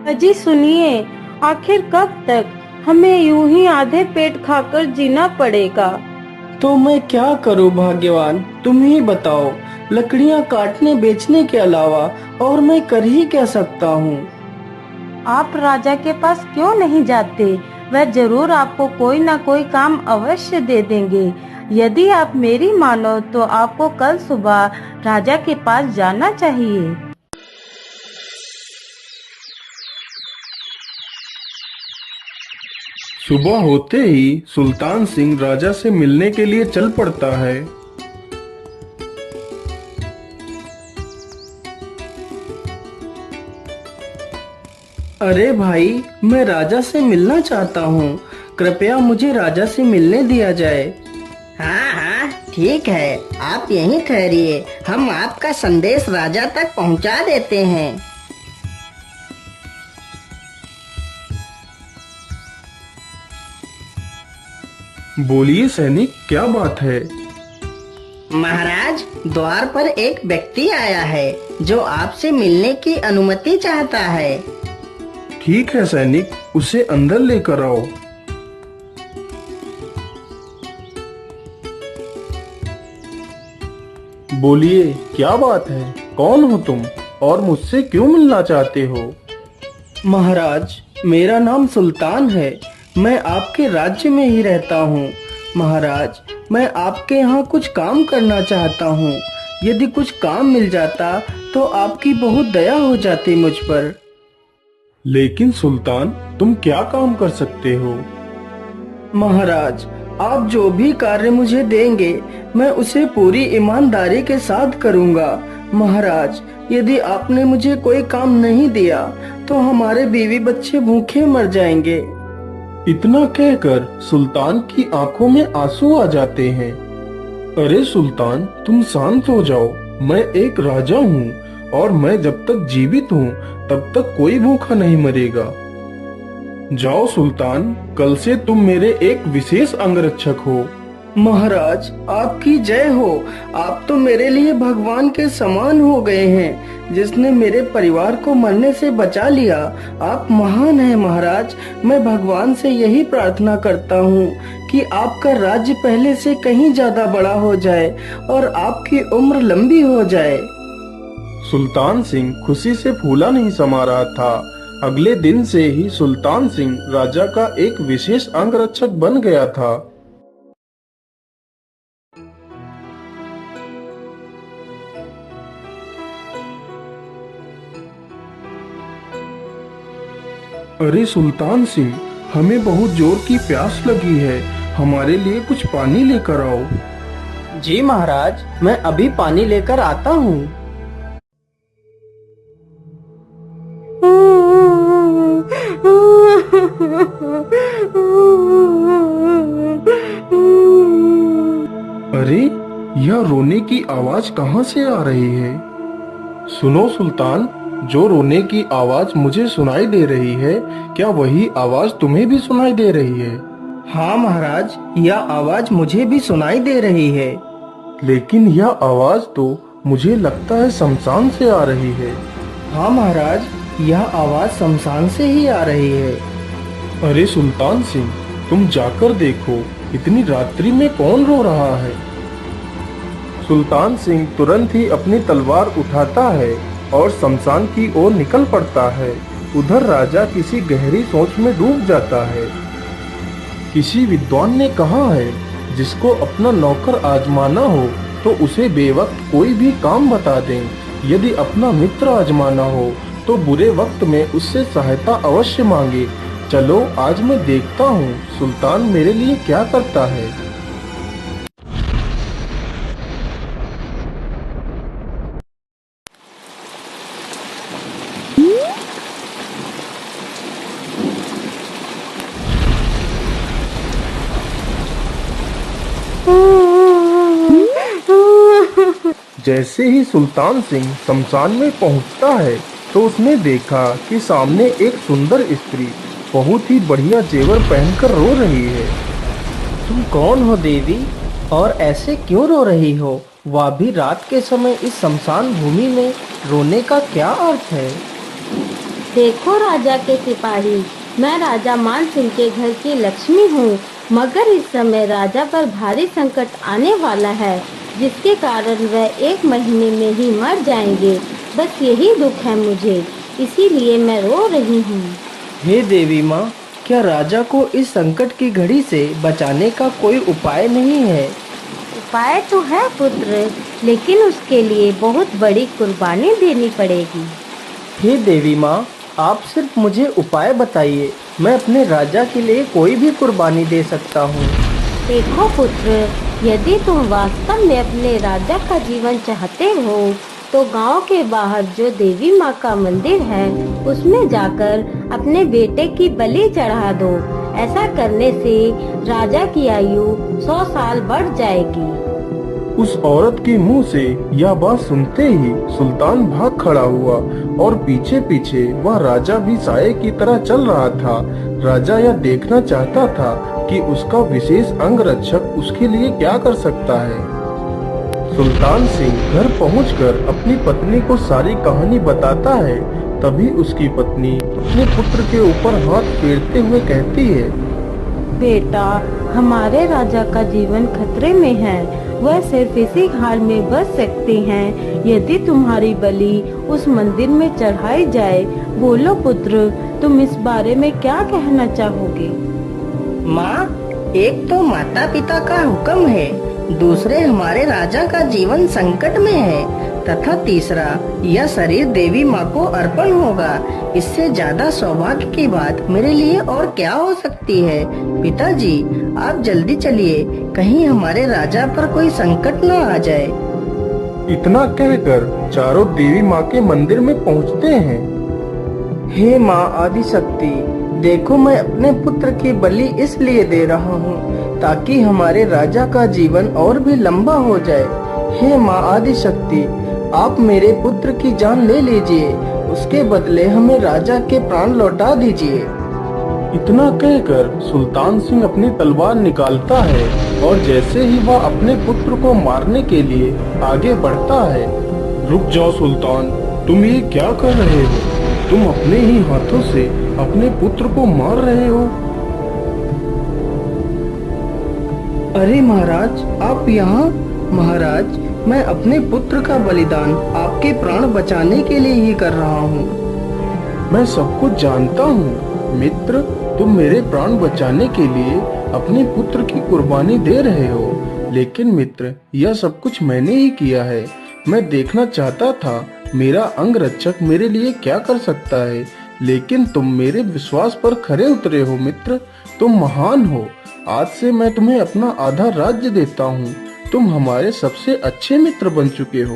अजी सुनिए, आखिर कब तक हमें यूं ही आधे पेट खाकर जीना पड़ेगा। तो मैं क्या करूं भाग्यवान, तुम ही बताओ। लकड़ियां काटने बेचने के अलावा और मैं कर ही क्या सकता हूँ। आप राजा के पास क्यों नहीं जाते? वह जरूर आपको कोई ना कोई काम अवश्य दे देंगे। यदि आप मेरी मानो तो आपको कल सुबह राजा के पास जाना चाहिए। सुबह होते ही सुल्तान सिंह राजा से मिलने के लिए चल पड़ता है। अरे भाई, मैं राजा से मिलना चाहता हूँ। कृपया मुझे राजा से मिलने दिया जाए। हाँ हाँ, ठीक है, आप यहीं ठहरिए, हम आपका संदेश राजा तक पहुंचा देते हैं। बोलिए सैनिक, क्या बात है? महाराज, द्वार पर एक व्यक्ति आया है जो आपसे मिलने की अनुमति चाहता है। ठीक है सैनिक, उसे अंदर लेकर आओ। बोलिए, क्या बात है? कौन हो तुम और मुझसे क्यों मिलना चाहते हो? महाराज, मेरा नाम सुल्तान है। मैं आपके राज्य में ही रहता हूँ। महाराज, मैं आपके यहाँ कुछ काम करना चाहता हूँ। यदि कुछ काम मिल जाता तो आपकी बहुत दया हो जाती मुझ पर। लेकिन सुल्तान, तुम क्या काम कर सकते हो? महाराज, आप जो भी कार्य मुझे देंगे मैं उसे पूरी ईमानदारी के साथ करूँगा। महाराज, यदि आपने मुझे कोई काम नहीं दिया तो हमारे बीवी बच्चे भूखे मर जाएंगे। इतना कहकर सुल्तान की आंखों में आंसू आ जाते हैं। अरे सुल्तान, तुम शांत हो जाओ। मैं एक राजा हूँ और मैं जब तक जीवित हूँ तब तक कोई भूखा नहीं मरेगा। जाओ सुल्तान, कल से तुम मेरे एक विशेष अंगरक्षक हो। महाराज, आपकी जय हो। आप तो मेरे लिए भगवान के समान हो गए हैं, जिसने मेरे परिवार को मरने से बचा लिया। आप महान हैं महाराज। मैं भगवान से यही प्रार्थना करता हूँ कि आपका राज्य पहले से कहीं ज्यादा बड़ा हो जाए और आपकी उम्र लंबी हो जाए। सुल्तान सिंह खुशी से फूला नहीं समा रहा था। अगले दिन से ही सुल्तान सिंह राजा का एक विशेष अंगरक्षक बन गया था। अरे सुल्तान सिंह, हमें बहुत जोर की प्यास लगी है। हमारे लिए कुछ पानी लेकर आओ। जी महाराज, मैं अभी पानी लेकर आता हूँ। अरे, यह रोने की आवाज कहाँ से आ रही है? सुनो सुल्तान, जो रोने की आवाज मुझे सुनाई दे रही है, क्या वही आवाज तुम्हें भी सुनाई दे रही है? हाँ महाराज, यह आवाज मुझे भी सुनाई दे रही है। लेकिन यह आवाज तो मुझे लगता है शमशान से आ रही है। हाँ महाराज, यह आवाज शमशान से ही आ रही है। अरे सुल्तान सिंह, तुम जाकर देखो, इतनी रात्रि में कौन रो रहा है? सुल्तान सिंह तुरंत ही अपनी तलवार उठाता है और शमशान की ओर निकल पड़ता है। उधर राजा किसी गहरी सोच में डूब जाता है। किसी विद्वान ने कहा है, जिसको अपना नौकर आजमाना हो तो उसे बेवक्त कोई भी काम बता दें। यदि अपना मित्र आजमाना हो तो बुरे वक्त में उससे सहायता अवश्य मांगे। चलो, आज मैं देखता हूँ सुल्तान मेरे लिए क्या करता है। जैसे ही सुल्तान सिंह शमशान में पहुंचता है तो उसने देखा कि सामने एक सुंदर स्त्री बहुत ही बढ़िया जेवर पहनकर रो रही है। तुम कौन हो देवी, और ऐसे क्यों रो रही हो? वह भी रात के समय इस शमशान भूमि में रोने का क्या अर्थ है? देखो राजा के सिपाही, मैं राजा मान सिंह के घर की लक्ष्मी हूँ, मगर इस समय राजा पर भारी संकट आने वाला है, जिसके कारण वह 1 महीने में ही मर जाएंगे। बस यही दुख है मुझे, इसीलिए मैं रो रही हूँ। हे देवी माँ, क्या राजा को इस संकट की घड़ी से बचाने का कोई उपाय नहीं है? उपाय तो है पुत्र, लेकिन उसके लिए बहुत बड़ी कुर्बानी देनी पड़ेगी। हे देवी माँ, आप सिर्फ मुझे उपाय बताइए, मैं अपने राजा के लिए कोई भी कुर्बानी दे सकता हूँ। देखो पुत्र, यदि तुम वास्तव में अपने राजा का जीवन चाहते हो तो गांव के बाहर जो देवी माँ का मंदिर है उसमें जाकर अपने बेटे की बलि चढ़ा दो। ऐसा करने से राजा की आयु 100 साल बढ़ जाएगी। उस औरत के मुंह से यह बात सुनते ही सुल्तान भाग खड़ा हुआ और पीछे पीछे वह राजा भी साये की तरह चल रहा था। राजा यह देखना चाहता था कि उसका विशेष अंगरक्षक उसके लिए क्या कर सकता है। सुल्तान सिंह घर पहुंचकर अपनी पत्नी को सारी कहानी बताता है। तभी उसकी पत्नी अपने पुत्र के ऊपर हाथ फेरते हुए कहती है, बेटा, हमारे राजा का जीवन खतरे में है। वह सिर्फ इसी हाल में बच सकते हैं यदि तुम्हारी बलि उस मंदिर में चढ़ाई जाए। बोलो पुत्र, तुम इस बारे में क्या कहना चाहोगे? माँ, एक तो माता पिता का हुक्म है, दूसरे हमारे राजा का जीवन संकट में है, तथा तीसरा यह शरीर देवी माँ को अर्पण होगा। इससे ज्यादा सौभाग्य की बात मेरे लिए और क्या हो सकती है? पिताजी, आप जल्दी चलिए, कहीं हमारे राजा पर कोई संकट न आ जाए। इतना कहकर चारों देवी माँ के मंदिर में पहुँचते हैं। हे माँ आदिशक्ति, देखो मैं अपने पुत्र की बलि इसलिए दे रहा हूँ ताकि हमारे राजा का जीवन और भी लंबा हो जाए। हे माँ आदिशक्ति, आप मेरे पुत्र की जान ले लीजिए, उसके बदले हमें राजा के प्राण लौटा दीजिए। इतना कहकर सुल्तान सिंह अपनी तलवार निकालता है और जैसे ही वह अपने पुत्र को मारने के लिए आगे बढ़ता है, रुक जाओ सुल्तान, तुम ये क्या कर रहे हो? तुम अपने ही हाथों से अपने पुत्र को मार रहे हो। अरे महाराज, आप यहाँ? महाराज, मैं अपने पुत्र का बलिदान आपके प्राण बचाने के लिए ही कर रहा हूँ। मैं सब कुछ जानता हूँ मित्र, तुम मेरे प्राण बचाने के लिए अपने पुत्र की कुर्बानी दे रहे हो, लेकिन मित्र यह सब कुछ मैंने ही किया है। मैं देखना चाहता था मेरा अंगरक्षक मेरे लिए क्या कर सकता है, लेकिन तुम मेरे विश्वास पर खरे उतरे हो मित्र, तुम महान हो। आज से मैं तुम्हें अपना आधा राज्य देता हूँ। तुम हमारे सबसे अच्छे मित्र बन चुके हो।